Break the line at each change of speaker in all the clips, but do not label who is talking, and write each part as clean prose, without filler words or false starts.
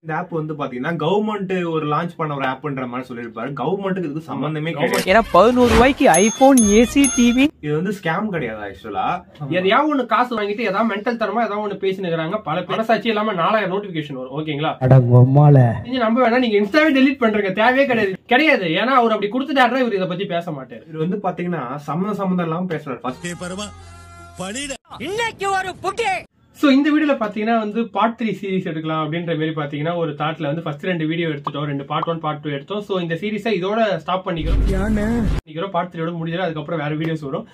இந்த ஆப் வந்து பாத்தீங்கன்னா கவர்மெண்ட் ஒரு லான்ச் பண்ண ஒரு ஆப்ன்ற மாதிரி சொல்லிருப்பாரு. கவர்மெண்ட்டுக்கு இதுக்கு சம்பந்தமே கிடையாது.
ஏன்னா 11 ரூபாய்க்கு ஐபோன், ஏசி, டிவி.
இது வந்து ஸ்கேம் கிடையாது. ஆக்சுவலா
எதையாவது ஒண்ணு காசு வாங்கிட்டு ஏதாவது மென்டல் தரமா ஏதாவது ஒண்ணு பேசினுக்கிறாங்க. பல மனசாட்சி இல்லாம 4000 நோட்டிபிகேஷன் வரும். ஓகேங்களா, நம்ப வேணா நீங்க இன்ஸ்டாவே டெலிட் பண்றீங்க, தேவையே கிடையாது. ஏன்னா அவர் அப்படி கொடுத்துட்டாருன்னா இவர் இதை பத்தி பேச மாட்டாரு.
இது வந்து பாத்தீங்கன்னா சம்பந்தம் இல்லாம பேசுறாரு.
இன்னைக்கு ஒரு புட்டி.
சோ இந்த வீடியோல பாத்தீங்கன்னா வந்து பார்ட் 3 சீரிஸ் எடுக்கலாம் அப்படின்ற மாதிரி பாத்தீங்கன்னா ஒரு தாட்ல வந்து ஃபர்ஸ்ட் 2 வீடியோ எடுத்துட்டோம். 2 பார்ட் 1 பார்ட் 2 எடுத்தோம். சோ இந்த சீரிஸை இதோட ஸ்டாப் பண்ணிக்கிறோம். பார்ட் 3 முடிஞ்சது, அதுக்கப்புறம் வேற வீடியோஸ் வரும்.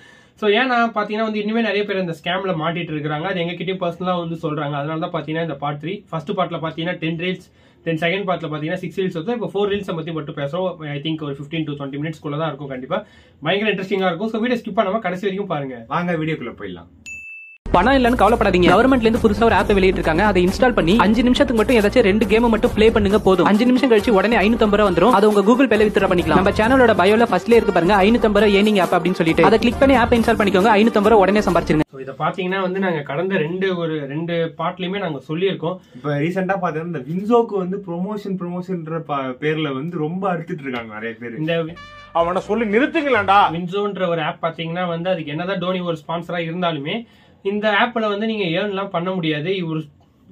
சோ ஏன்னா பாத்தீங்கன்னா வந்து இனிமே நிறைய பேர் இந்த ஸ்கேம்ல மாட்டிட்டு இருக்காங்க. அது எங்க கிட்டயும் பர்சனலா வந்து சொல்றாங்க. அதனால தான் பாத்தீங்கன்னா இந்த பார்ட் 3 ஃபர்ஸ்ட் பார்ட்ல பாத்தீங்கன்னா 10 ரீல்ஸ், தென் செகண்ட் பார்ட்ல பாத்தீங்கன்னா 6 ரீல்ஸ் வந்து இப்போ 4 ரீல்ஸ் பத்தி மட்டும் பேசுறோம். ஐ திங்க் ஒரு 15 to 20 மினிட்ஸ் குள்ள தான் இருக்கும். கண்டிப்பா பயங்கர இன்ட்ரெஸ்டிங்கா இருக்கும். சோ வீடியோ ஸ்கிப் பண்ணாம கடைசி வரைக்கும் பாருங்க.
வாங்க வீடியோக்குள்ள போயிடலாம்.
பணம் இல்லன்னு கவலைப்படாதீங்க. கவர்மெண்ட்ல இருந்து புதுசா ஒரு ஆப் வெளியிட்டு இருக்காங்க. அதை இன்ஸ்டால் பண்ணி 5 நிமிஷத்துக்கு மட்டும் ஏதாச்சும் 2 கேம் மட்டும் ப்ளே பண்ணுங்க போதும். 5 நிமிஷம் கழிச்சு உடனே 550 ரூபாய் வந்துரும். அது உங்க கூகுள் பேல வித்ட்ரா பண்ணிக்கலாம். நம்ம சேனலோட பயோல ஃபர்ஸ்ட்ல இருக்கு பாருங்க, 550 ரூபாய் ஏர்னிங் ஆப் அப்படின்னு சொல்லிட்டு அதை கிளிக் பண்ணி ஆப் இன்ஸ்டால் பண்ணிக்கோங்க. 550 ரூபாய் உடனே சம்பாதிச்சிருங்க.
சோ இத பாத்தீங்கன்னா வந்து நாங்க கடந்த 2 பார்ட்லயுமே நாங்க சொல்லியிருக்கோம்.
இப்ப ரீசெண்டா பாத்தீங்கன்னா இந்த வின்சோக்கு வந்து ப்ரொமோஷன்ன்ற பேர்ல வந்து ரொம்ப அறுத்துட்டு இருக்காங்க நிறைய பேர்.
இந்த
அவனை சொல்லி நிறுத்துங்களாண்டா.
வின்சோன்ற ஒரு ஆப் பாத்தீங்கன்னா வந்து அதுக்கு என்னதான் டோனி ஒரு ஸ்பான்சரா இருந்தாலுமே இந்த ஆப்ல வந்து நீங்க ஏர்ன்லாம் பண்ண முடியாது. இவர்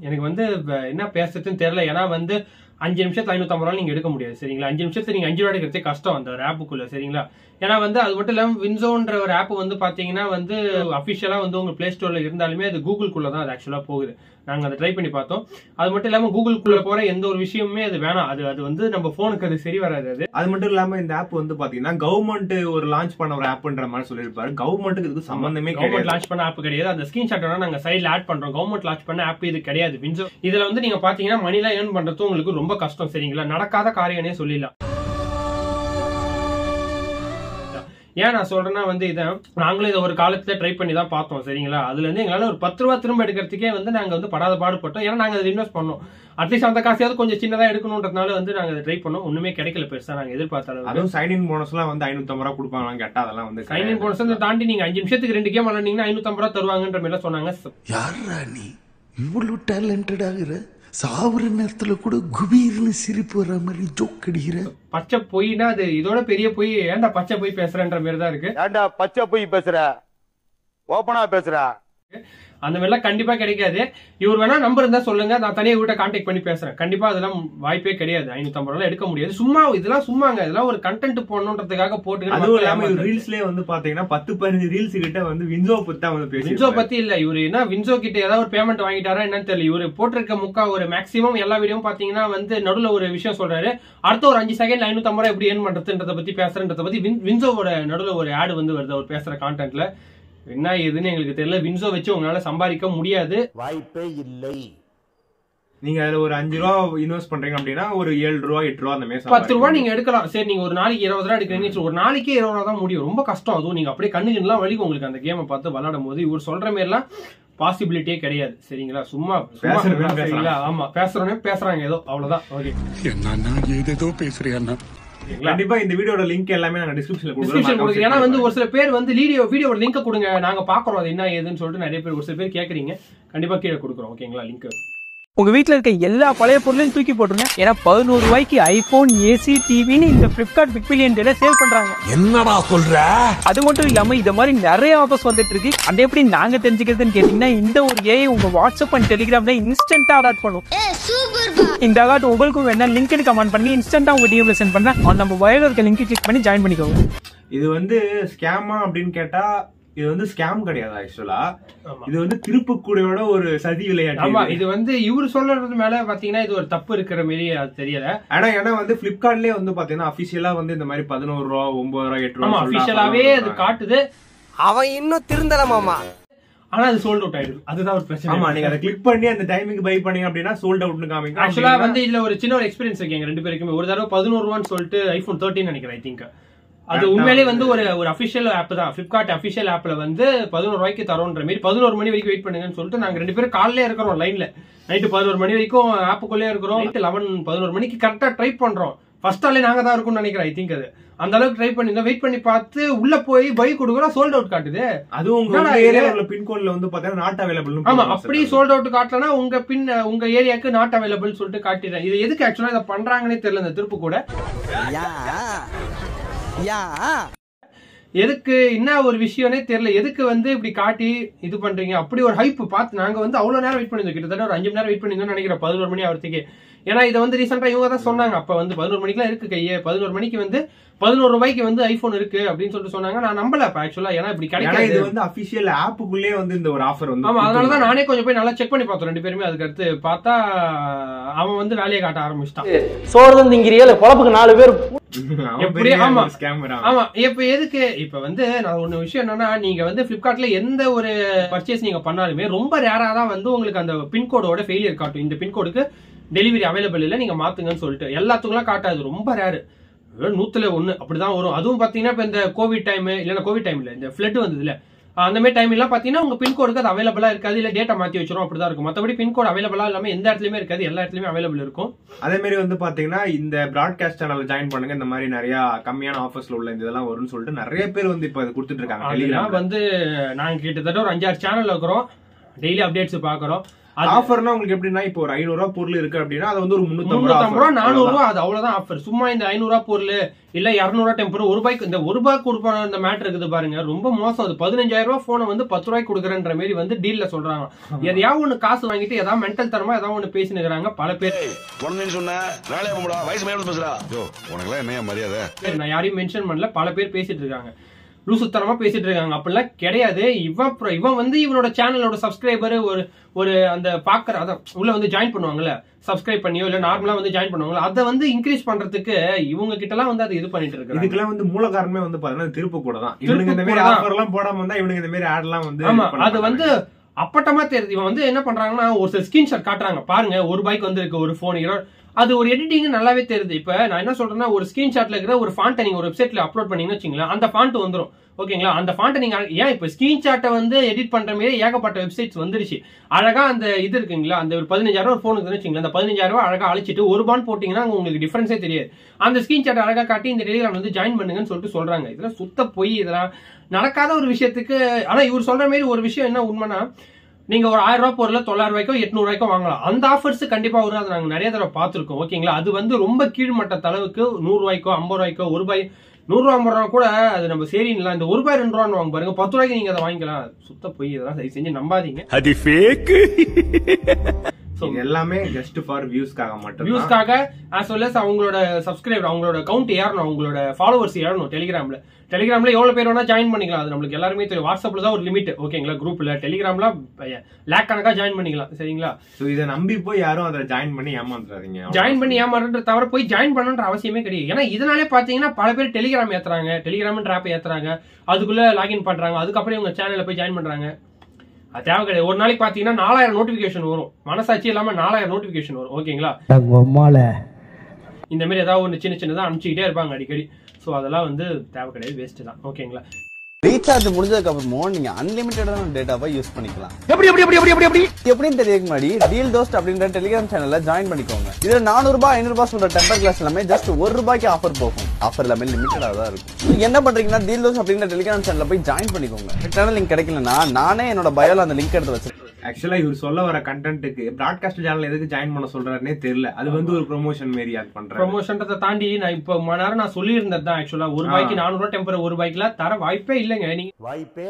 எனக்கு வந்து என்ன பேசுறதுன்னு தெரியல. ஏன்னா வந்து 5 நிமிஷத்துல 550 ரூபாய் நீங்க எடுக்க முடியாது. சரிங்களா, 5 நிமிஷத்துல நீங்க 5 ரூபாய் எடுக்கிறதே கஷ்டம் அந்த ஒரு ஆப்புக்குள்ள. சரிங்களா, ஏன்னா வந்து அது மட்டும் இல்லாம வின்சோன்ற ஒரு ஆப் வந்து பாத்தீங்கன்னா வந்து அபிஷியலா வந்து உங்க பிளே ஸ்டோர்ல இருந்தாலுமே அது கூகுள்குள்ள தான் அது ஆக்சுவலா போகுது. நாங்க அதை ட்ரை பண்ணி பார்த்தோம். அது மட்டும் இல்லாம கூகுள்குள்ள போற எந்த ஒரு விஷயமுமே அது வேணாம். அது வந்து நம்ம போனுக்கு அது சரி வராது.
அது மட்டும் இல்லாம இந்த ஆப் வந்து பாத்தீங்கன்னா கவர்மெண்ட் ஒரு லான்ச் பண்ண ஒரு ஆப்ன்ற மாதிரி சொல்லிருப்பாரு. கவர்மெண்ட்டுக்கு இதுக்கு சம்பந்தமே கிடையாது.
கவர்மெண்ட் லான்ச் பண்ண ஆப் கிடையாது. அந்த ஸ்கிரீன்ஷாட் வேணா நாங்க சைடுல ஆட் பண்றோம். கவர்மெண்ட் லான்ச் பண்ண ஆப் இது கிடையாது வின்சோ. இதுல வந்து நீங்க பாத்தீங்கன்னா மணிலாம் ஏர்ன் பண்றது உங்களுக்கு ரொம்ப கஷ்டம். சரிங்களா, நடக்காத காரியனே சொல்லிடலாம். ஏன் நான் சொல்றேன்னா வந்து இதை நாங்களும் இதை ஒரு காலத்துல ட்ரை பண்ணி தான் பார்த்தோம். சரிங்களா, அதுல இருந்து எங்களால ஒரு 10 ரூபாய் திரும்ப எடுக்கிறதுக்கே வந்து நாங்க வந்து படாத பாடுபட்டோம். ஏன்னா நாங்க அதை இன்வெஸ்ட் பண்ணோம். அட்லீஸ்ட் அந்த காசையாவது கொஞ்சம் சின்னதா எடுக்கணும்ன்றதுனால வந்து நாங்க அதை ட்ரை பண்ணோம். ஒண்ணுமே கிடைக்கல பெருசா நாங்க எதிர்பார்த்தாலும்.
அதுவும் சைன் இன் போனஸ் எல்லாம் வந்து 550 ரூபாய் கொடுப்பாங்களான்னு கேட்டா அதெல்லாம் வந்து
சைன் இன் போனஸ் தாண்டி நீங்க 5 நிமிஷத்துக்கு 2 கேம் விளையாண்டீங்கன்னா 550 ரூபாய் தருவாங்கன்ற மாதிரி சொன்னாங்க.
யாரா நீ இவ்வளவு டேலண்டட் ஆகுற? சாவுற நேரத்துல கூட குபீர்னு சிரிப்பு வர மாதிரி ஜோக் அடிக்கிற.
பச்சை பொய்னா அது இதோட பெரிய பொய். ஏன்டா பச்சை பொய் பேசுறன்ற மாதிரி தான் இருக்கு.
ஏன்டா பச்சை பொய் பேசுற? ஓபனா பேசுற?
அந்த மாதிரிலாம் கண்டிப்பா கிடைக்காது. இவர் வேணா நம்பர் இருந்தா சொல்லுங்க, நான் தனியா வீட்டை கான்டாக்ட் பண்ணி பேசுறேன். கண்டிப்பா அதெல்லாம் வாய்ப்பே கிடையாது. 550 ரூபாய் எடுக்க முடியாது. சும்மா இதெல்லாம் சும்மாங்க, இதெல்லாம் ஒரு கண்டென்ட் போடணுன்றதுக்காக போட்டு.
அதுவும் இல்லாம ரீல்ஸ்லயே வந்து பாத்தீங்கன்னா 10-15 ரீல்ஸ் கிட்ட வந்து வின்சோ பத்தி தான் வந்து பேசி.
வின்சோ பத்தி இல்ல, இவரு என்ன வின்சோ கிட்ட ஏதாவது ஒரு பேமெண்ட் வாங்கிட்டாரா என்னன்னு தெரியல. இவரு போட்டிருக்க ஒரு மேக்ஸிமம் எல்லா வீடியோவும் பாத்தீங்கன்னா வந்து நடுவுல ஒரு விஷயம் சொல்றாரு. அடுத்த ஒரு 5 செகண்ட் 550 ரூபாய் எப்படி ஏர்ன் பண்றதுன்றத பத்தி பேசுறன்றத பத்தி வின்சோவோட நடுவுல ஒரு ஆட் வந்து வருது அவர் பேசுற கான்டென்ட்ல. என்ன ஏதுன்னு எங்களுக்கு தெரியல. வின்சோ வச்சு உங்களால சம்பாதிக்க முடியாது,
வாய்ப்பே இல்லை.
நீங்க அதுல ஒரு 5 ரூபாய் இன்வெஸ்ட் பண்றீங்க அப்படின்னா ஒரு 7 ரூபாய் 8 ரூபாய் அந்த மாதிரி
10 ரூபாய் நீங்க எடுக்கலாம். சரி, நீங்க ஒரு நாளைக்கு 20 ரூபாய் எடுக்கிறீங்க, ஒரு நாளைக்கே 20 ரூபாய் தான் முடியும். ரொம்ப கஷ்டம். அதுவும் நீங்க அப்படியே கண்ணுலாம் வலிக்கும் உங்களுக்கு அந்த கேமை பார்த்து விளையாடும் போது. இவர் சொல்ற மாதிரி எல்லாம் பாசிபிலிட்டியே கிடையாது. சரிங்களா, சும்மா பேசுறீங்களா? ஆமா, பேசுறோன்னே பேசுறாங்க ஏதோ, அவ்வளவுதான். ஓகே,
என்ன ஏதேதோ பேசுறியா?
கண்டிப்பா இந்த வீடியோட லிங்க் எல்லாமே நாங்க டிஸ்கிரிப்ஷன்ல கொடுக்குறோம்.
ஏன்னா வந்து ஒரு சில பேர் வந்து வீடியோட லிங்க் கொடுங்க, நாங்க பாக்குறோம் அது என்ன ஏதுன்னு சொல்லிட்டு நிறைய பேர் ஒரு சில பேர் கேக்குறீங்க. கண்டிப்பா கீழே கொடுக்குறோம். ஓகேங்களா, லிங்க்.
உங்க வீட்டுல இருக்க எல்லா பழைய பொருளையும் தூக்கி போட்டுருங்க. ஏன்னா 11 ரூபாய்க்கு ஐபோன், ஏசி, டிவின்னு இந்த பிளிப்கார்ட் பிக் பில்லியன் டேல சேல் பண்றாங்க.
என்னடா சொல்ற?
அது மட்டும் இல்லாம இந்த மாதிரி நிறைய ஆஃபர்ஸ் வந்துட்டு இருக்கு. அது எப்படி நாங்க தெரிஞ்சுக்கிறதுன்னு கேட்டீங்கன்னா, இந்த ஒரு ஏஐ உங்க வாட்ஸ்அப் அண்ட் டெலிகிராம்ல இன்ஸ்டன்டா அடாப்ட் பண்ணும். இந்த அகாட் உங்களுக்கும் வேணா லிங்க் கமெண்ட் பண்ணி இன்ஸ்டன்டா உங்க டிஎம்ல சென்ட் பண்றேன். நம்ம பயோல இருக்க லிங்க் கிளிக் பண்ணி ஜாயின் பண்ணிக்கோங்க.
இது வந்து ஸ்கேமா அப்படின்னு கேட்டா இது வந்து ஸ்கேம் கிடையாது. ஆக்சுவலா இது வந்து திருப்புக்கூடியோட ஒரு சதி விளையாட்டு.
ஆமா, இது வந்து இவரு சொல்றது மேல பாத்தீங்கன்னா இது ஒரு தப்பு இருக்கிற மாதிரி அது தெரியல.
ஏன்னா வந்து பிளிப்கார்ட்லயே வந்து பாத்தீங்கன்னா அபிஷியலா வந்து இந்த மாதிரி 11 ரூபாய் 9 ரூபாய் 8 ரூபாய்
அபிஷியலாவே அது காட்டுது.
அவன் இன்னும் திருந்தல மாமா.
ஆனா அது சோல்ட் அவுட் ஆயிடுது. அதுதான் ஒரு பிரச்சனை.
ஆமா, நீங்க அதை கிளிக் பண்ணி அந்த டைமிங் பை பண்ணீங்க அப்படின்னா சோல்ட் அவுட்னு காமிக்கும்.
ஆக்சுவலா வந்து இதுல ஒரு சின்ன ஒரு எக்ஸ்பீரியன்ஸ் இருக்கு எங்க 2 பேருக்குமே. ஒரு தடவை 11 ரூபான்னு சொல்லிட்டு ஐபோன் 13 நினைக்கிறேன் ஐ திங்க். அது உண்மையிலே வந்து ஒரு அபிஷியல் ஆப் தான். பிளிப்கார்ட் அபிஷியல் ஆப்ல வந்து 11 ரூபாய்க்கு தரோன்ற மாதிரி 11 மணி வரைக்கும் வெயிட் பண்ணுங்கன்னு சொல்லிட்டு நாங்க 2 பேரும் காலையில இருக்கிறோம் லைன்ல. நைட்டு 11 மணி வரைக்கும் ஆப்புக்குள்ளே இருக்கிறோம். 11 11 மணிக்கு கரெக்டா ட்ரை பண்றோம். ஃபர்ஸ்ட் ஆளே நாங்க தான் இருக்கும்னு நினைக்கிறேன். ஐ திங்க் அது அந்த அளவுக்கு ட்ரை பண்ணி வெயிட் பண்ணி பார்த்து உள்ள போய் பை கொடுக்குறோம், சோல்ட் அவுட் காட்டுது.
அதுவும் உங்க ஏரியால பின்கோட்ல வந்து பாத்தீங்கன்னா நாட் அவைலபிள்.
ஆமா, அப்படி சோல்ட் அவுட் காட்டலனா உங்க ஏரியாக்கு நாட் அவைலபிள் சொல்லிட்டு காட்டிடுறேன். இது எதுக்கு ஆக்சுவலா இதை பண்றாங்கன்னே தெரியல இந்த திருப்பு கூட. எதுக்கு என்ன ஒரு விஷயம்னே தெரியல. எதுக்கு வந்து இப்படி காட்டி இது பண்றீங்க? அப்படி ஒரு ஹைப் பார்த்து நாங்க வந்து அவ்வளவு நேரம் வெயிட் பண்ணிருந்தோம். கிட்டத்தட்ட ஒரு 5 மணி நேரம் வெயிட் பண்ணிருந்தோம்னு நினைக்கிறேன், 11 மணி ஆகிறதுக்கு. ஏன்னா இதை வந்து ரீசெண்டா இவங்க தான் சொன்னாங்க. அப்ப வந்து 11 மணிக்கெல்லாம் இருக்கு கையே, 11 மணிக்கு வந்து 11 ரூபாய்க்கு வந்து ஐபோன் இருக்கு அப்படின்னு சொல்லிட்டு சொன்னாங்க. நான் நம்பல அப்ப ஆக்சுவலா, ஏன்னா இப்படி கிடைக்காது.
இது வந்து அபிஷியல் ஆப்புக்குள்ளே வந்து இந்த ஒரு ஆஃபர் வந்து.
ஆமா, அதனாலதான் நானே கொஞ்சம் போய் நல்லா செக் பண்ணி பார்த்தோம் 2 பேருமே. அதுக்கு அடுத்து பார்த்தா அவன் வந்து வேலையை காட்ட ஆரம்பிச்சிட்டான்.
சோறு திங்கிறியா பொழப்புக்கு 4 பேர்
எப்படி? ஆமா ஆமா. இப்ப எதுக்கு இப்ப வந்து நான் ஒண்ணு விஷயம் என்னன்னா, நீங்க வந்து பிளிப்கார்ட்ல எந்த ஒரு பர்ச்சேஸ் நீங்க பண்ணாலுமே ரொம்ப ரேரா தான் வந்து உங்களுக்கு அந்த பின்கோடோட ஃபெயிலியர் காட்டும். இந்த பின்கோடுக்கு டெலிவரி அவைலபிள் இல்ல, நீங்க மாத்துங்கன்னு சொல்லிட்டு. எல்லாத்துக்கும் காட்டாது, ரொம்ப ரேரு, 100 அப்படிதான் வரும். அதுவும் பாத்தீங்கன்னா இப்ப இந்த கோவிட் டைம் இல்ல, கோவிட் டைம் இல்ல, இந்த பிளட் வந்தது இல்ல, அந்த மாதிரி டைம் எல்லாம் பாத்தீங்கன்னா உங்க பின்கோடுக்கு அது அவைலபிளா இருக்காது, இல்ல டேட்டா மாத்தி வச்சிரும், அப்படிதான் இருக்கும். மத்தபடி பின்கோட் அவைலபிளா இல்லாம எந்த இடத்துலயுமே இருக்காது, எல்லா இடத்துலயுமே அவைலபிள் இருக்கும்.
அதே மாதிரி வந்து பாத்தீங்கன்னா இந்த பிராட்காஸ்ட் சேனல்ல ஜாயின் பண்ணுங்க, இந்த மாதிரி நிறைய கம்மியான ஆஃபர்ஸ்ல உள்ள இந்த இதெல்லாம் வரும்னு சொல்லிட்டு நிறைய பேர் வந்து இப்ப கொடுத்துட்டு இருக்காங்க. டெலிகிராம் வந்து
நாங்க கிட்டத்தட்ட ஒரு 5-6 சேனல் இருக்கிறோம், டெய்லி அப்டேட்ஸ் பாக்குறோம்.
ஆஃபர்னா உங்களுக்கு எப்படின்னா, இப்போ ஒரு 500 ரூபாய் பொருள் இருக்கு அப்படின்னா அது வந்து ஒரு 350 ரூபாய்
400 ரூபாய், அது அவ்வளவுதான் ஆஃபர். சும்மா இந்த 500 ரூபாய் பொருள் இல்ல 200 ரூபாய் டெம்பர், ₹1 இந்த ₹1 கொடுப்பான இந்த மேட்டர் இருக்குது பாருங்க, ரொம்ப மோசம். அது 15,000 ரூபாய் போனை வந்து 10 ரூபாய்க்கு கொடுக்குறன்ற மாதிரி வந்து டீல்ல சொல்றாங்க. எதையாவது ஒண்ணு காசு வாங்கிட்டு ஏதாவது மென்டல் தரமா ஏதாவது ஒண்ணு பேசினுக்கிறாங்க பல பேர். நான் யாரையும் மென்ஷன் பண்ணல, பல பேர் பேசிட்டு இருக்காங்க, லூசுத்தனமா பேசிட்டு இருக்காங்க. அப்படிலாம் கிடையாது. இவன் வந்து இவனோட சேனலோட சப்ஸ்கிரைபர் ஒரு அந்த பாக்குற அதான் உள்ள வந்து ஜாயின் பண்ணுவாங்கல்ல, சப்ஸ்கிரைப் பண்ணியோ இல்ல நார்மலா வந்து ஜாயின் பண்ணுவாங்கல்ல, அதை வந்து இன்க்ரீஸ் பண்றதுக்கு இவங்க கிட்ட எல்லாம் வந்து அது இது பண்ணிட்டு இருக்காங்க.
இதுக்கெல்லாம் வந்து மூல காரணமே வந்து பாத்தீங்கன்னா திருப்பு கூட தான். இவனுக்கு இந்த மாதிரி ஆஃபர் எல்லாம் போடாம வந்தா இவனுக்கு இந்த மாதிரி ஆட் எல்லாம் வந்து.
ஆமா, அது வந்து அப்பட்டமா தெரியுது. இவன் வந்து என்ன பண்றாங்கன்னா, ஒரு சில ஸ்கிரீன்ஷாட் காட்டுறாங்க பாருங்க, ₹1 வந்து இருக்கு ஒரு போன், அது ஒரு எடிட்டிங் நல்லாவே தெரியுது. இப்ப நான் என்ன சொல்றேன்னா, ஒரு ஸ்கிரீன்ஷாட்ல இருக்கிற ஒரு ஃபாண்ட்டை நீங்க ஒரு வெப்சைட்ல அப்லோட் பண்ணீங்கன்னு வச்சுங்களேன், அந்த ஃபாண்ட் வந்துரும். ஓகேங்களா, அந்த ஃபாண்ட்டை நீங்க ஏன் இப்ப ஸ்கிரீன்ஷாட்டை வந்து எடிட் பண்ற மாதிரி ஏகப்பட்ட வெப்சைட்ஸ் வந்துருச்சு. அழகா அந்த இது இருக்குங்களா, அந்த ஒரு 15,000 ஒரு போன் இருக்குன்னு வச்சுங்களேன், அந்த 15,000 அழகா அழிச்சிட்டு ஒரு பாண்ட் போட்டீங்கன்னா உங்களுக்கு டிஃபரன்ஸே தெரியாது. அந்த ஸ்கிரீன்ஷாட் அழகா காட்டி இந்த டெலிகிராம் வந்து ஜாயின் பண்ணுங்கன்னு சொல்லிட்டு சொல்றாங்க. இதெல்லாம் சுத்த போய், இதெல்லாம் நடக்காத ஒரு விஷயத்துக்கு. ஆனா இவர் சொல்ற மாதிரி ஒரு விஷயம் என்ன உண்மைனா, நீங்க ஒரு 1000 ரூபாய் பொருள் 900 ரூபாய்க்கோ 800 ரூபாய்க்கோ வாங்கலாம். அந்த ஆஃபர்ஸ் கண்டிப்பா வரும், அது நாங்க நிறைய தடவை பார்த்திருக்கோம். ஓகேங்களா, அது வந்து ரொம்ப கீழ்மட்ட அளவுக்கு 100 ரூபாய்க்கோ 50 ரூபாய்க்கோ ₹1 100 ரூபாய் 50 ரூபாய் கூட அது நம்ம சரிங்களா. இந்த ₹1 2 ரூபான்னு வாங்க பாருங்க, 10 ரூபாய்க்கு நீங்க அதை வாங்கிக்கலாம். சுத்த போய், இதெல்லாம் சரி செஞ்சு நம்பாதீங்க.
அது ஃபேக். எல்லாமே ஜஸ்ட் ஃபார் வியூஸ்க்காக மட்டும்,
வியூஸ்க்காக as well as அவங்களோட சப்ஸ்கிரைபர், அவங்களோட கவுண்ட் ஏறணும், அவங்களோட ஃபாலோவர்ஸ் ஏறணும். டெலிகிராம்ல எவ்வளவு பேர் வேணா ஜாயின் பண்ணிக்கலாம், அது நம்மளுக்கு எல்லாருமே தெரியும். வாட்ஸ்அப்ல தான் ஒரு லிமிட், ஓகேங்களா, குரூப்ல. டெலிகிராம்ல லேக் கணக்கா ஜாயின் பண்ணிக்கலாம், சரிங்களா.
சோ இதை நம்பி போய் யாரும் அதை ஜாயின் பண்ணி ஏமாந்துறாதீங்க.
ஜாயின் பண்ணி ஏமாறுன்ற தவிர போய் ஜாயின் பண்ணணுன்ற அவசியமே கிடையாது. ஏன்னா இதனாலே பாத்தீங்கன்னா பல பேர் டெலிகிராம் ஏத்துறாங்க, டெலிகிராம் ஆப் ஏத்துறாங்க, அதுக்குள்ள லாகின் பண்றாங்க, அதுக்கப்புறம் உங்க சேனல்ல போய் ஜாயின் பண்றாங்க. அது தேவை கிடையாது. ஒரு நாளைக்கு பாத்தீங்கன்னா 4000 நோட்டிபிகேஷன் வரும், மனசாட்சி இல்லாம 4000 நோட்டிபிகேஷன் வரும். ஓகேங்களா, இந்த மாதிரி ஏதாவது ஒன்று சின்னதா அனுப்பிச்சுக்கிட்டே இருப்பாங்க அடிக்கடி. ஸோ அதெல்லாம் வந்து தேவை கிடையாது, வேஸ்ட் தான். ஓகேங்களா,
ரீசார்ஜ் முடிஞ்சதுக்கு அப்புறமும் நீங்க அன்லிமிட்டடான டேட்டாவை யூஸ் பண்ணிக்கலாம். எப்படின்னு தெரியக்கு முன்னாடி டீல் தோஸ்ட் அப்படின்ற டெலிகிராம் சேனல்ல ஜாயின் பண்ணிக்கோங்க. இதுல 400 ரூபாய் 500 ரூபாய் சொல்ற டெம்பர் கிளாஸ் எல்லாமே ஜஸ்ட் ₹1 ஆஃபர் போகும். ஆஃபர் எல்லாமே லிமிட்டடா தான் இருக்கும். என்ன பண்றீங்கன்னா, டீல் தோஸ்ட் அப்படின்ற டெலிகிராம் சேனல்ல போய் ஜாயின் பண்ணிக்கோங்க. கரெக்டான லிங்க் கிடைக்கலன்னா நானே என்னோட பயோல அந்த லிங்க் எடுத்து வச்சிருக்கேன்.
ஆக்சுவலா இவர் சொல்ல வர கண்டென்ட்டுக்கு பிராட்காஸ்ட் சேனல் எதுக்கு ஜாயின் பண்ண சொல்றாருன்னே தெரியல. அது வந்து ஒரு ப்ரொமோஷன் மாரி ஆட் பண்றேன்.
ப்ரொமோஷன்றதை தாண்டி நான் இப்ப நேரம் நான் சொல்லி இருந்தது தான். ஆக்சுவலா ₹1 400 ரூபாய் டெம்பர் ₹1 தர வாய்ப்பே இல்லைங்க. நீங்க வாய்ப்பே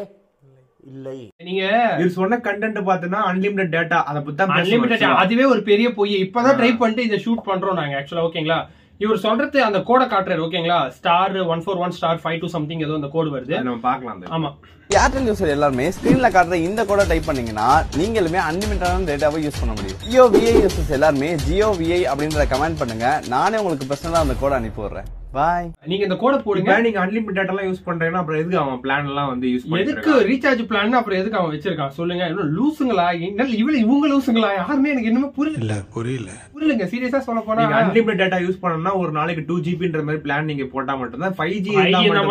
இல்லை. நீங்க
இவர் சொன்ன கண்டென்ட் பாத்தீங்கன்னா அன்லிமிட்டட் டேட்டா, அதை பத்தி
அன்லிமிட்டட், அதுவே ஒரு பெரிய பொய். இப்பதான் ட்ரை பண்ணிட்டு இதை ஷூட் பண்றோம் நாங்க ஆக்சுவலா. ஓகேங்களா, இவர் சொல்றது அந்த கோடை காட்டுறாரு. ஓகேங்களா, *141*52 சம்திங் ஏதோ அந்த கோடு வருது, நம்ம பார்க்கலாம். ஆமா,
ஏர்டெல் யூசர் எல்லாருமே ஸ்கிரீன்ல காட்டுற இந்த கோடை டைப் பண்ணீங்கன்னா நீங்களுமே அன்லிமிட்டடான டேட்டாவை யூஸ் பண்ண முடியும். ஜியோ விஐ யூசர்ஸ் எல்லாருமே ஜியோ விஐ அப்படின்ற கமெண்ட் பண்ணுங்க, நானே உங்களுக்கு பர்சனலா அந்த கோடை அனுப்பி விடுறேன். பாய்.
நீங்க இந்த கோடை போடுங்க.
நீங்க அன்லிமிட்டட் எல்லாம் யூஸ் பண்றீங்கன்னா அப்புறம் எதுக்கு அவன் பிளான் எல்லாம் வந்து யூஸ் பண்ணி,
எதுக்கு ரீசார்ஜ் பிளான் அப்புறம் எதுக்கு அவன் வச்சிருக்கான் சொல்லுங்க. லூசுங்களா இவங்க லூசுங்களா? யாருமே எனக்கு இன்னுமே புரியலங்க. சீரியஸா சொல்ல போனா,
அன்லிமிட்டட் டேட்டா யூஸ் பண்ணணும்னா ஒரு நாளைக்கு 2GB மாதிரி பிளான் நீங்க போட்டா மட்டும்தான் 5G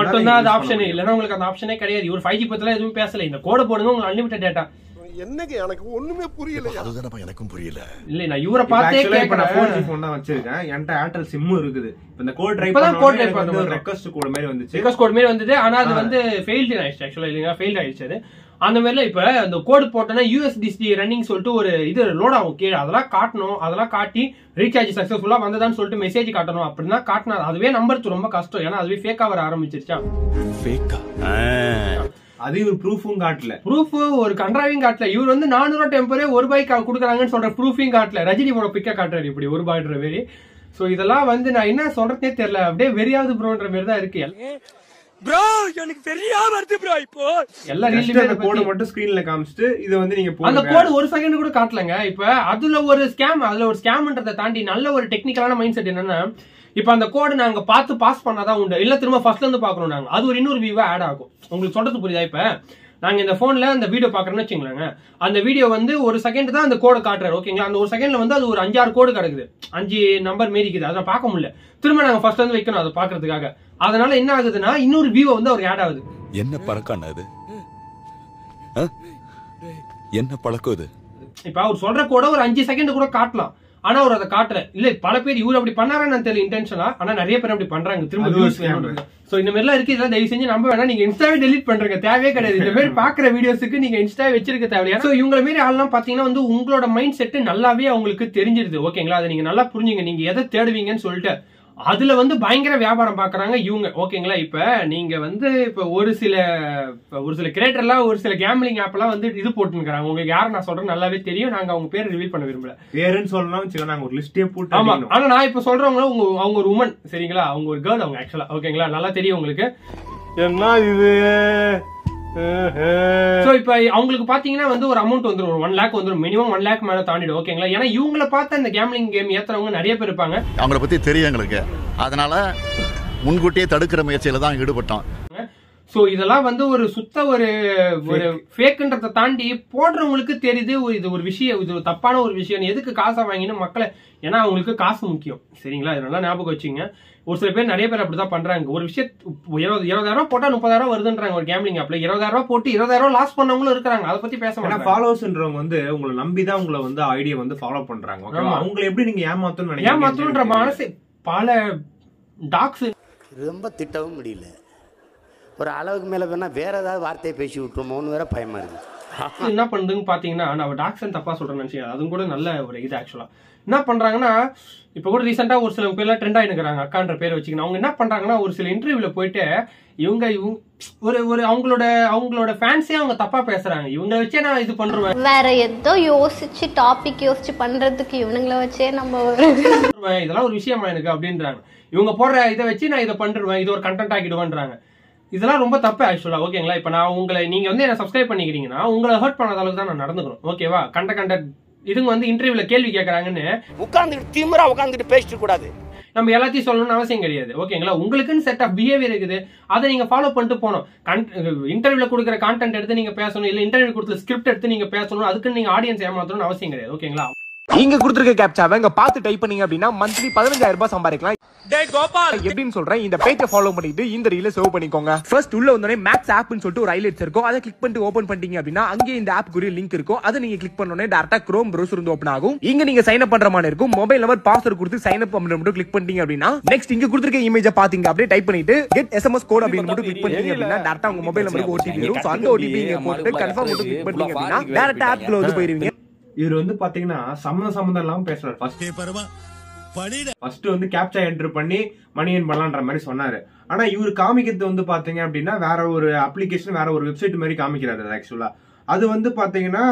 மட்டும் தான் அது ஆப்ஷன். இல்லன்னா உங்களுக்கு அந்த ஆப்ஷனே கிடையாது. ஒரு 5G பத்திலாம் எதுவும் பேசல. இந்த கோடை போடுங்க, உங்களுக்கு அன்லிமிட்டட் டேட்டா.
என்னங்க எனக்கு ஒண்ணுமே புரியல.
அதுதானப்பா எனக்கும் புரியல.
இல்ல நான் இவரை பார்த்தே
கேக்குறேன். 4G ஃபோன் தான் வச்சிருக்கேன். என்கிட்ட ஏர்டெல் சிம் இருக்குது. இந்த கோட் ட்ரை பண்ணா ரெக்வெஸ்ட் கோட் மாதிரி வந்துச்சு.
ரெக்வெஸ்ட் கோட் மாதிரி வந்தது. ஆனா அது வந்து ஃபெயில்ட் ஆயிடுச்சு. ஆக்சுவலா இல்லங்க ஃபெயில்ட் ஆயிடுச்சு அது. அந்த மாதிரில இப்ப அந்த கோட் போட்டனா USDC ரன்னிங் சொல்லிட்டு ஒரு இது லோட் ஆகும் கீழே. அதெல்லாம் காட்டணும். அதெல்லாம் காட்டி ரீசார்ஜ் சக்சஸ்ஃபுல்லா வந்ததான்னு சொல்லிட்டு மெசேஜ் காட்டணும். அப்படின்னா காட்டினா அதுவே நம்பர் ரொம்ப கஷ்டம். ஏன்னா அதுவே ஃபேக்கா வர ஆரம்பிச்சிருச்சா.
ஃபேக்கா
அது ஒரு ப்ரூஃபும் காட்டல.
ப்ரூஃப் ஒரு கன்றாவையும் காட்டல. இவர் வந்து 400 டெம்பரே ₹1 கொடுக்குறாங்கன்னு சொல்ற ப்ரூஃபையும் காட்டல. ரஜினி போட பிக்க காட்டுறாரு இப்படி ₹1 மாரி. சோ இதெல்லாம் வந்து நான் என்ன சொல்றதே தெரியல. அப்படியே வெறியாவது ப்ரோன்ற மாதிரி தான் இருக்கு.
ப்ரோ எனக்கு பெரிய வருது ப்ரோ. இப்போ
எல்லா ரீல்லையுமே
அந்த கோட் மட்டும் ஸ்கிரீன்ல காமிச்சிட்டு இது வந்து நீங்க போடுங்க.
அந்த கோட் ஒரு செகண்ட் கூட காட்டலங்க. இப்ப அதுல ஒரு ஸ்கேம்ன்றதை தாண்டி நல்ல ஒரு டெக்னிக்கலான மைண்ட் செட் என்னன்னா, இப்ப அந்த கோடு நாங்க பார்த்து பாஸ் பண்ணாதான் உண்டு. இல்ல திரும்ப ஃபர்ஸ்ட்ல இருந்து பாக்கணும் நாங்க. அது ஒரு இன்னொரு வியூவா ஆட் ஆகும். உங்களுக்கு சொல்றது புரியுதா? இப்ப நாங்க இந்த போன்ல அந்த வீடியோ பாக்குறோம்னு வச்சுக்கோங்க. அந்த வீடியோ வந்து ஒரு செகண்ட் தான் அந்த கோடை காட்டுறாரு. ஓகேங்களா? அந்த ஒரு செகண்ட்ல வந்து அது ஒரு 5-6 கோடு கிடக்குது. 5 நம்பர் மீறிக்குது. அதை பார்க்க முடியல. திரும்ப நாங்க ஃபர்ஸ்ட்ல இருந்து வைக்கணும் அதை பாக்குறதுக்காக. அதனால என்ன ஆகுதுன்னா இன்னொரு வியூ வந்து அவர் ஆட் ஆகுது.
என்ன பழக்கம் அது? என்ன பழக்கம் இது?
இப்ப அவர் சொல்ற கூட ஒரு 5 செகண்ட் கூட காட்டலாம். ஆனா அவர் அதை காட்டல. இல்ல பல பேர் இவர் அப்படி பண்ணாரான்னு தெரியல இன்டென்ஷனா. ஆனா நிறைய பேர் அப்படி பண்றாங்க. திரும்ப சோ இந்த மாதிரி எல்லாம் இருக்கு. இதெல்லாம் தயவு செஞ்சு நம்ப வேணா. நீங்க இன்ஸ்டாவே டெலிட் பண்றீங்க. தேவையே கிடையாது. இந்த மாதிரி பாக்குற வீடியோஸுக்கு நீங்க இன்ஸ்டாவே வச்சிருக்க தேவையா? சோ இவங்கள மாதிரி ஆள்லாம் பாத்தீங்கன்னா வந்து உங்களோட மைண்ட் செட் நல்லாவே அவங்களுக்கு தெரிஞ்சிருது. ஓகேங்களா? அதை நீங்க நல்லா புரிஞ்சுங்க. நீங்க எதை தேடுவீங்கன்னு சொல்லிட்டு அதுல வந்து பயங்கர வியாபாரம் பாக்குறாங்க இவங்க. ஓகேங்களா? இப்ப நீங்க வந்து இப்ப ஒரு சில கிரியேட்டர் எல்லாம் ஒரு சில கேம்பிளிங் ஆப் எல்லாம் வந்து இது போட்டுருக்காங்க. உங்களுக்கு யாரும் நான் சொல்றேன் நல்லாவே தெரியும். நாங்க அவங்க பேரை ரிவீல் பண்ண விரும்பல.
பேருன்னு சொல்லலாம். நாங்க ஒரு லிஸ்டே போட்டு.
ஆமா. ஆனா நான் இப்ப சொல்றவங்க அவங்க ஒரு உமன். சரிங்களா? அவங்க ஒரு கேர்ள். அவங்க ஆக்சுவலா ஓகேங்களா? நல்லா தெரியும் உங்களுக்கு.
என்ன இது?
சோ இப்ப அவங்களுக்கு பாத்தீங்கன்னா வந்து ஒரு அமௌண்ட் வந்துரும். 1 lakh வந்துரும். மினிமம் 1 lakh மேல தாண்டிடும். ஓகேங்களா? ஏன்னா இவங்கள பார்த்து இந்த கேம்பிளிங் கேம் ஏத்துறவங்க நிறைய பேர் இருப்பாங்க.
அவங்கள பத்தி தெரியும் எங்களுக்கு. அதனால முன்கூட்டியே தடுக்கிற முயற்சியில தான் ஈடுபட்டோம்.
சோ இதெல்லாம் வந்து ஒரு சுத்த ஒரு ஃபேக்ன்றதை தாண்டி போடுறவங்களுக்கு தெரியுது இது ஒரு விஷயம், இது ஒரு தப்பான ஒரு விஷயம். எதுக்கு காசை வாங்கினு மக்களை, ஏன்னா அவங்களுக்கு காசு முக்கியம். சரிங்களா? இதெல்லாம் ஞாபகம் வச்சுங்க. ஒரு சில பேர் நிறைய பேர் அப்படிதான் பண்றாங்க. ஒரு விஷயம் 20,000 போட்டா 30,000 வருதுன்றாங்க ஒரு கேம்பிளிங் ஆப்ல. 20,000 போட்டு 20,000 லாஸ் பண்ணவங்களும் இருக்காங்க. அதை பத்தி பேச மாட்டாங்க.
ஃபாலோவர்ஸ்ன்றவங்க வந்து உங்களை நம்பிதான் உங்களை வந்து ஐடியா வந்து ஃபாலோ பண்றாங்க. அவங்களை எப்படி நீங்க
ஏமாத்தணும்ன்ற மனசு பல டாக்ஸ்
ரொம்ப திட்டவும் முடியல. ஒரு அளவுக்கு மேல வேணா வேற ஏதாவது வார்த்தையை பேசி விட்டுருமோன்னு வேற பயமா இருக்கு.
என்ன பண்ணுதுன்னு பாத்தீங்கன்னா, நான் டாக்ஸ் தப்பா சொல்றேன்னு நினைச்சேன். அதுவும் கூட நல்ல ஒரு இது. ஆக்சுவலா என்ன பண்றாங்கன்னா, இப்ப கூட ரீசெண்டா ஒரு சில பேர்லாம் ட்ரெண்ட் ஆயிடுறாங்க. அக்கான்ற பேரை வச்சுக்கணும். அவங்க என்ன பண்றாங்கன்னா, ஒரு சில இன்டர்வியூல போயிட்டு இவங்க ஒரு அவங்களோட ஃபேன்ஸே அவங்க தப்பா பேசுறாங்க. இவங்க வச்சே நான் இது பண்றேன்.
வேற ஏதோ யோசிச்சு டாபிக் யோசிச்சு பண்றதுக்கு இவனுங்களை வச்சே நம்ம
இதெல்லாம் ஒரு விஷயமா எனக்கு அப்படின்றாங்க. இவங்க போடுற இதை வச்சு நான் இதை பண்றேன், இது ஒரு கண்டென்ட் ஆக்கிடுவேன்றாங்க. இதெல்லாம் ரொம்ப தப்பு ஆக்சுவலா. ஓகேங்களா? இப்ப நான் உங்களை நீங்க வந்து என்ன சப்ஸ்கிரைப் பண்ணிக்கிறீங்கன்னா உங்களை ஹர்ட் பண்ணாத அளவுக்கு தான் நான் நடந்துக்கணும். ஓகேவா? கண்ட இதுங்க வந்து இன்டர்வியூல கேள்வி கேட்கறாங்கன்னு
உட்கார்ந்துட்டு திமிரா உட்கார்ந்துட்டு பேசிட்டு கூடாது.
நம்ம எல்லாத்தையும் சொல்லணும்னு அவசியம் கிடையாது. ஓகேங்களா? உங்களுக்குன்னு செட் ஆஃப் பிஹேவியர் இருக்குது. அதை நீங்க ஃபாலோ பண்ணிட்டு போகணும். இன்டர்வியூல கொடுக்குற கான்டென்ட் எடுத்து நீங்க பேசணும். இல்ல இன்டர்வியூ கொடுத்த ஸ்கிரிப்ட் எடுத்து நீங்க பேசணும். அதுக்கு நீங்க ஆடியன்ஸ் ஏமாத்தணும்னு அவசியம் கிடையாது. ஓகேங்களா?
நீங்க கொடுத்திருக்க கேப்சாவை இங்க பார்த்து டைப் பண்ணீங்க அப்படின்னா மந்த்லி 15,000 சம்பாதிக்கலாம். டேய் கோபால், எப்படின்னு சொல்றேன். இந்த பேஜை ஃபாலோ பண்ணிட்டு இந்த ரீல சேவ் பண்ணிக்கோங்க. ஃபர்ஸ்ட் உள்ள வந்தோடனே மேக்ஸ் ஆப்னு சொல்லிட்டு ஒரு ஹைலைட்ஸ் இருக்கும். அதை கிளிக் பண்ணிட்டு ஓபன் பண்ணிட்டீங்க அப்படின்னா அங்கே இந்த ஆப்புக்குரிய லிங்க் இருக்கும். அதை நீங்க கிளிக் பண்ணோடனே டைரக்டா குரோம் ப்ரௌசர் வந்து ஓபன் ஆகும். இங்க நீங்க சைன் அப் பண்ற மாதிரி இருக்கும். மொபைல் நம்பர் பாஸ்வேர்ட் கொடுத்து சைன் அப் பண்ண மட்டும் கிளிக் பண்ணிட்டீங்க அப்படின்னா நெக்ஸ்ட் இங்க கொடுத்திருக்க இமேஜை பாத்தீங்க அப்படியே டைப் பண்ணிட்டு கெட் SMS கோட் அப்படின்னு மட்டும் கிளிக் பண்ணிட்டீங்க அப்படின்னா டைரக்டா உங்க மொபைல் நம்பருக்கு OTP வரும். சோ அந்த OTP நீங்க போட்டு கன்ஃபார்ம் மட்டும் கிளிக் பண்ணிட்டீங்க அப்படின்னா டைரக்டா ஆப்ல வந்து போயிருவீங்க.
இவர் வந்து பாத்தீங்கன்னா சம்மந்தம் இல்லாம பேசுறாரு. ஃபர்ஸ்ட் வந்து கேப்சா என்டர் பண்ணி மணி ஏர்ன் பண்ணலான்ற மாதிரி சொன்னாரு. ஆனா இவர் காமிக்கிறது வந்து பாத்தீங்க அப்படின்னா வேற ஒரு அப்ளிகேஷன், வேற ஒரு வெப்சைட் மாதிரி காமிக்கிறாரு. ஆக்சுவலா அது வந்து பாத்தீங்கன்னா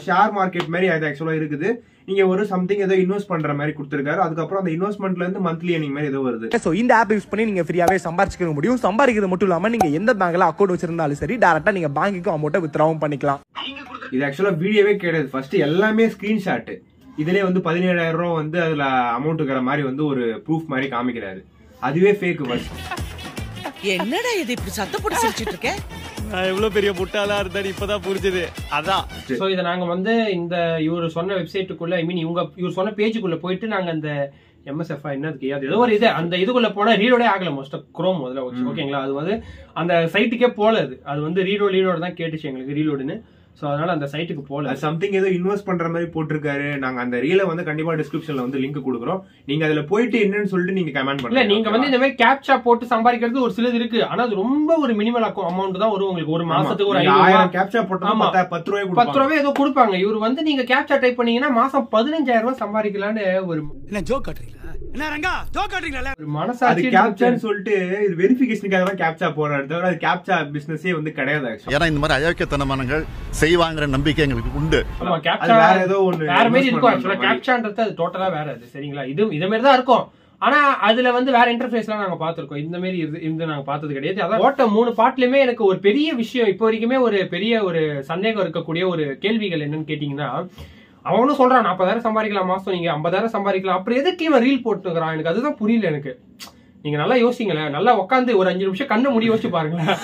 ஷேர் மார்க்கெட் மாதிரி அது ஆக்சுவலா இருக்குது. நீங்க ஒரு சம்திங் ஏதோ இன்வெஸ்ட் பண்ற மாதிரி கொடுத்திருக்காரு. அதுக்கப்புறம் அந்த இன்வெஸ்ட்மெண்ட்ல இருந்து மந்த்லி ஏர்னிங் மாதிரி ஏதோ வருது.
சோ இந்த ஆப் யூஸ் பண்ணி நீங்க ஃப்ரீயாவே சம்பாதிக்க முடியும். சம்பாதிக்கிறது மட்டும் இல்லாம நீங்க எந்த பேங்க்ல அக்கௌண்ட் வச்சிருந்தாலும் சரி டைரக்டா நீங்க பேங்க்குக்கு அமௌண்ட்டை வித்ட்ராவும் பண்ணிக்கலாம்.
இது ஆக்சுவலா வீடியோவே கிடையாது. ஃபர்ஸ்ட் எல்லாமே ஸ்கிரீன்ஷாட். இதுலயே வந்து 17,000 ரூபாய் வந்து அதுல அமௌண்ட் இருக்கிற மாதிரி வந்து ஒரு ப்ரூஃப் மாதிரி காமிக்கிறாரு. அதுவே ஃபேக். பஸ்
என்னடா இது இப்படி சத்த போட்டு சிரிச்சிட்டு இருக்க?
நான் எவ்வளவு பெரிய முட்டாளா இருந்தா இப்பதான் புரிஞ்சது. அதான்
சோ இத நாங்க வந்து இந்த இவர் சொன்ன வெப்சைட்டுக்குள்ள இவர் சொன்ன பேஜுக்குள்ள போயிட்டு நாங்க அந்த MSF என்னதுக்கு ஏதோ ஒரு இது அந்த இதுக்குள்ள போனா ரீலோடே ஆகல. மோஸ்ட் குரோம் முதல்ல ஓகேங்களா? அது வந்து அந்த சைட்டுக்கே போல. அது வந்து ரீலோட தான் கேட்டுச்சு எங்களுக்கு ரீலோடுன்னு. சோ அதனால அந்த சைட்டுக்கு போல.
சம்திங் ஏதோ இன்வெஸ்ட் பண்ற மாதிரி போட்டிருக்காரு. நாங்க அந்த ரீலை வந்து கண்டிப்பா டிஸ்கிரிப்ஷன்ல வந்து லிங்க் கொடுக்குறோம். நீங்க அதுல போயிட்டு என்னன்னு சொல்லிட்டு நீங்க கமெண்ட் பண்ணுங்க.
நீங்க வந்து இந்த மாதிரி கேப்சா போட்டு சம்பாதிக்கிறது ஒரு சிலது இருக்கு. ஆனா அது ரொம்ப ஒரு மினிமல் அமௌண்ட் தான் வரும் உங்களுக்கு. ஒரு மாசத்துக்கு ஒரு
1000 கேப்சா போட்டா 10 ரூபாய்
ஏதோ கொடுப்பாங்க. இவர் வந்து நீங்க கேப்சா டைப் பண்ணீங்கன்னா மாசம் 15000 ரூபாய் சம்பாதிக்கலாம்னு ஒரு
ஜோக் காட்டுறீங்களா? என்ன ரங்கா ஜோக் காட்டுறீங்களா?
ஒரு மனசாட்சி
கேப்சான்னு சொல்லிட்டு இது வெரிஃபிகேஷனுக்காக தான் கேப்சா போறாரு தவிர அது கேப்சா பிசினஸே வந்து கிடையாது.
ஏன்னா இந்த மாதிரி அயோக்கியத்தனமானங்கள் செய்வாங்கற நம்பிக்கை எங்களுக்கு உண்டு.
ஆமா கேப்சா வேற ஏதோ ஒன்னு வேற மாதிரி இருக்கும். ஆக்சுவலா கேப்சான்றது அது டோட்டலா வேற அது. சரிங்களா? இது இத மாதிரி தான் இருக்கும். ஆனா அதுல வந்து வேற இன்டர்ஃபேஸ்லாம் நாங்க பாத்துருக்கோம். இந்த மாதிரி இருந்து நாங்க பார்த்தது கிடையாது. அதான் ஓட்ட 3 பார்ட்லயுமே எனக்கு ஒரு பெரிய விஷயம் இப்போ வரைக்குமே ஒரு பெரிய ஒரு சந்தேகம் இருக்கக்கூடிய ஒரு கேள்விகள் என்னன்னு கேட்டீங்கன்னா, அவனும் சொல்றான் 40,000 சம்பாதிக்கலாம் மாசம், நீங்க 50,000 சம்பாதிக்கலாம், அப்புறம் எதுக்கு இவன் ரீல் போட்டுக்கிறான்? எனக்கு அதுதான் புரியல. எனக்கு நீங்க நல்லா யோசிங்களேன், நல்லா உட்காந்து ஒரு 5 நிமிஷம் கண்ணை மூடி யோசிச்சு பாருங்களேன்.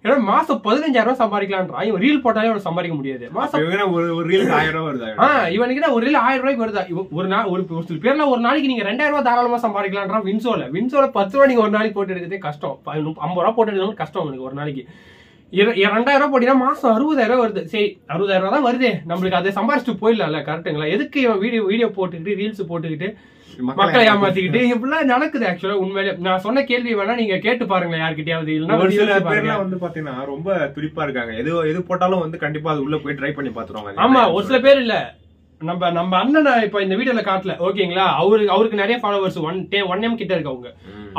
ஏன்னா மாசம் 15,000 ரூபாய் சம்பாதிக்கலான்றான். இவன் ரீல் போட்டாலே அவன் சம்பாதிக்க முடியாது. மாசம்
ஒரு ரீலுக்கு 1000 ரூபாய் வருது.
இவனுக்கு ஒரு ரீல் 1000 ரூபாய்க்கு வருதா? ஒரு சில பேர்ல ஒரு நாளைக்கு நீங்க 2000 ரூபாய் தாராளமா சம்பாதிக்கலான்றான். வின்சோல 10 ரூபாய் நீங்க ஒரு நாளைக்கு போட்டு எடுக்கிறதே கஷ்டம். 50 ரூபாய் போட்டு எடுக்கிறது கஷ்டம் உங்களுக்கு ஒரு நாளைக்கு. 2000 ரூபாய் போட்டீங்கன்னா மாசம் 60,000 ரூபாய் வருது. சரி 60,000 ரூபாய் தான் வருது, நம்மளுக்கு அதை சம்பாதிச்சுட்டு போயிடலாம்ல. கரெக்டுங்களா? எதுக்கு இவன் வீடியோ போட்டுக்கிட்டு ரீல்ஸ் போட்டுக்கிட்டு மக்களை ஏமாத்திக்கிட்டு இப்படிலாம் நடக்குது? ஆக்சுவலா உண்மையிலே நான் சொன்ன கேள்வி வேணா நீங்க கேட்டு பாருங்க யார்கிட்டயாவது. இல்லன்னா
ஒரு சில பேர்லாம் வந்து பாத்தீங்கன்னா ரொம்ப துடிப்பா இருக்காங்க. எது போட்டாலும் வந்து கண்டிப்பா அது உள்ள போய் ட்ரை பண்ணி பாத்துருவாங்க.
ஆமா ஒரு சில பேர் இல்ல. நம்ம அண்ணனை இப்ப இந்த வீடியோல காட்டல, ஓகேங்களா? அவருக்கு நிறைய ஃபாலோவர்ஸ் 1M கிட்ட இருக்கு. அவங்க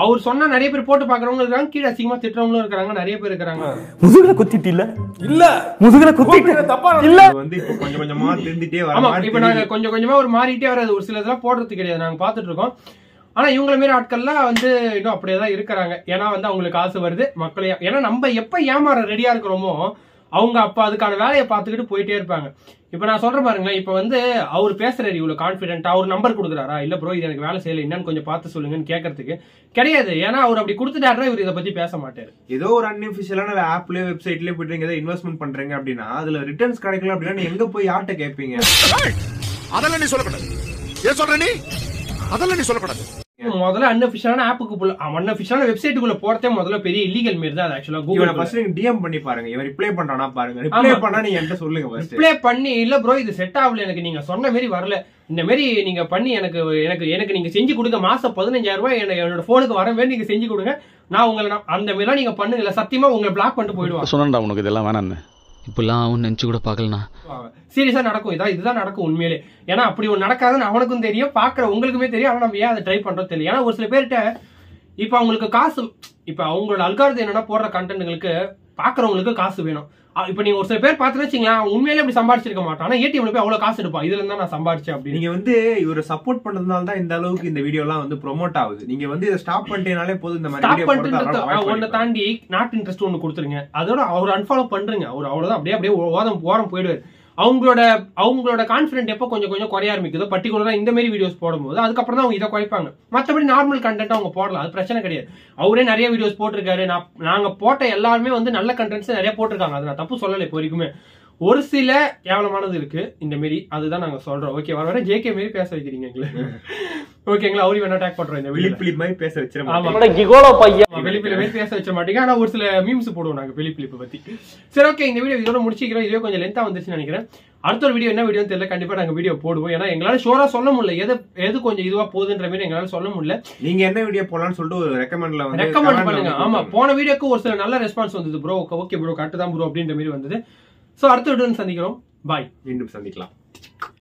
அவர் சொன்னா நிறைய பேர் போட்டு பாக்குறவங்க இருக்காங்க, கீழே அசிங்கமா திட்டுறவங்களும் இருக்காங்க, நிறைய பேர் இருக்காங்க.
முதுகுல குத்திட்டு இல்ல முதுகுல குத்திட்டு தப்பா இல்ல
வந்து இப்ப கொஞ்சம் கொஞ்சமா திருந்திட்டே வர.
ஆமா இப்ப நாங்க கொஞ்சம் கொஞ்சமா ஒரு மாறிட்டே வராது. ஒரு சில இதெல்லாம் போடுறது கிடையாது, நாங்க பாத்துட்டு இருக்கோம். ஆனா இவங்கள மாரி ஆட்கள்லாம் வந்து இன்னும் அப்படியேதான் இருக்கிறாங்க. ஏன்னா வந்து அவங்களுக்கு காசு வருது, மக்களே. ஏன்னா நம்ம எப்ப ஏமாற ரெடியா இருக்கிறோமோ அவங்க அப்ப அதுக்கான வேலையை பார்த்துக்கிட்டு போயிட்டே இருப்பாங்க. இப்ப நான் சொல்றேன் பாருங்களேன், இப்ப வந்து அவர் பேசுறாரு இவ்வளவு கான்பிடென்டா, அவர் நம்பர் கொடுக்குறாரா? இல்ல ப்ரோ இது எனக்கு வேலை செய்யல, என்னன்னு கொஞ்சம் பார்த்து சொல்லுங்கன்னு கேட்கறதுக்கு கிடையாது. ஏன்னா அவர் அப்படி கொடுத்துட்டாருன்னா இவர் இதை பத்தி பேச மாட்டாரு.
ஏதோ ஒரு அன்அஃபிஷியலான ஆப்லயே வெப்சைட்லயே போயிட்டு நீங்க ஏதோ இன்வெஸ்ட்மெண்ட் பண்றீங்க அப்படின்னா அதுல ரிட்டர்ன்ஸ் கிடைக்கல அப்படின்னா நீ எங்க போய் யார்கிட்ட கேட்பீங்க?
அதெல்லாம் நீ சொல்லக்கூடாது. ஏன் சொல்ற நீ? அதெல்லாம் நீ சொல்லக்கூடாது.
முதல்ல அன்அஃபிஷியலான ஆப்புக்கு அன்அஃபிஷியலான வெப்சைட்டுக்குள்ள போறதே முதல்ல பெரிய இல்லீகல் மீறி தான். ஆக்சுவலா கூகுள்
ஃபர்ஸ்ட் நீங்க டிஎம் பண்ணி பாருங்க, இவன் ரிப்ளை பண்றானா பாருங்க. ரிப்ளை பண்ணா நீங்க என்கிட்ட சொல்லுங்க. ஃபர்ஸ்ட்
ரிப்ளை பண்ணி இல்ல ப்ரோ இது செட் ஆகல, எனக்கு நீங்க சொன்ன மாதிரி வரல, இந்த மாதிரி நீங்க பண்ணி எனக்கு நீங்க செஞ்சு கொடுங்க, மாசம் 15,000 ரூபாய் என்னோட போனுக்கு வர மாதிரி நீங்க செஞ்சு கொடுங்க, நான் உங்களை அந்த மாதிரி நீங்க பண்ணுங்க, சத்தியமா உங்களை பிளாக் பண்ணிட்டு போயிடுவாங்க.
சொன்னேன்டா உனக்கு இதெல்லாம் வேணான்னு.
இப்பெல்லாம் அவன் நினைச்சு கூட பாக்கலனா
சீரியஸா நடக்கும். இதுதான் நடக்கும் உண்மையிலே. ஏன்னா அப்படி ஒன்று நடக்காதுன்னு அவனுக்கும் தெரியும், பாக்குற உங்களுக்குமே தெரியும். ஆனா நம்ம ஏன் அதை ட்ரை பண்றோம் தெரியல. ஏன்னா ஒரு சில பேர்கிட்ட இப்ப அவங்களுக்கு காசு, இப்ப அவங்களோட அல்காரிதம் என்னன்னா போடுற கண்டென்ட்களுக்கு பாக்குறவங்களுக்கு காசு வேணும். இப்ப நீங்க ஒரு சில பேர் பாத்துன்னு வச்சீங்களா, உண்மையிலே அப்படி சம்பாதிச்சிருக்க மாட்டான். ஆனா ஏடிஎம்ல போய் அவ்வளவு காசு எடுப்பா, இதுல இருந்தா நான் சம்பாதிச்சேன் அப்படி.
நீங்க வந்து இவரை சப்போர்ட் பண்றதுனால தான் இந்த அளவுக்கு இந்த வீடியோ எல்லாம் வந்து ப்ரோமோட் ஆகுது. நீங்க வந்து இதை ஸ்டாப் பண்ணிட்டேனாலே போதும். இந்த மாதிரி
ஒன்ன தாண்டி நாட் இன்ட்ரெஸ்ட் ஒண்ணு கொடுத்துருங்க, அதோட அவர் அன்ஃபாலோ பண்றீங்க, அவர் அவ்வளவுதான். அப்படியே ஓரம் போயிடுவாரு. அவங்களோட கான்பிடன்ட் எப்போ கொஞ்சம் கொஞ்சம் குறைய ஆரம்பிக்குதோ, பர்டிகுலரா இந்த மாதிரி வீடியோஸ் போடும்போது அதுக்கப்புறம் தான் அவங்க இதை குறைப்பாங்க. மற்றபடி நார்மல் கண்டென்ட் அவங்க போடலாம், அது பிரச்சனை கிடையாது. அவரே நிறைய வீடியோஸ் போட்டிருக்காரு. நாங்க போட்ட எல்லாருமே வந்து நல்ல கண்டென்ட்ஸ் நிறைய போட்டிருக்காங்க, அது நான் தப்பு சொல்லலை. இப்போ வரைக்குமே ஒரு சில கேவலமானது இருக்கு இந்த மாரி, அதுதான் நாங்க சொல்றோம். ஓகே வர ஜேகே மாரி பேச வைக்கிறீங்க எங்களுக்கு, ஓகேங்களா? அவரு வேணா அட்டாக் பண்றோம், இந்த வெளிப்பிலிப் மாதிரி பேச வச்சிருக்கோம். வெளிப்பிலிப் மாதிரி பேச வச்ச மாட்டீங்க. ஆனா ஒரு சில மீம்ஸ் போடுவோம் நாங்க வெளிப்பிலிப் பத்தி. சரி ஓகே, இந்த வீடியோ இதோட முடிச்சிக்கிறோம். இதுவே கொஞ்சம் லென்த்தா வந்துச்சுன்னு நினைக்கிறேன். அடுத்த ஒரு வீடியோ என்ன வீடியோ தெரியல, கண்டிப்பா நாங்க வீடியோ போடுவோம். ஏன்னா எங்களால ஷோரா சொல்ல முடியல எது கொஞ்சம் இதுவா போகுதுன்ற மாதிரி எங்களால சொல்ல முடியல.
நீங்க என்ன வீடியோ போடலாம்னு சொல்லிட்டு ஒரு
ரெக்கமெண்ட் பண்ணுங்க. ஆமா போன வீடியோக்கு ஒரு சில நல்ல ரெஸ்பான்ஸ் வந்தது. ப்ரோ ஓகே ப்ரோ கரெக்ட் தான் ப்ரோ அப்படின்ற மாதிரி வந்தது. சோ அடுத்த வீடியோ சந்திக்கிறோம். பாய்,
மீண்டும் சந்திக்கலாம்.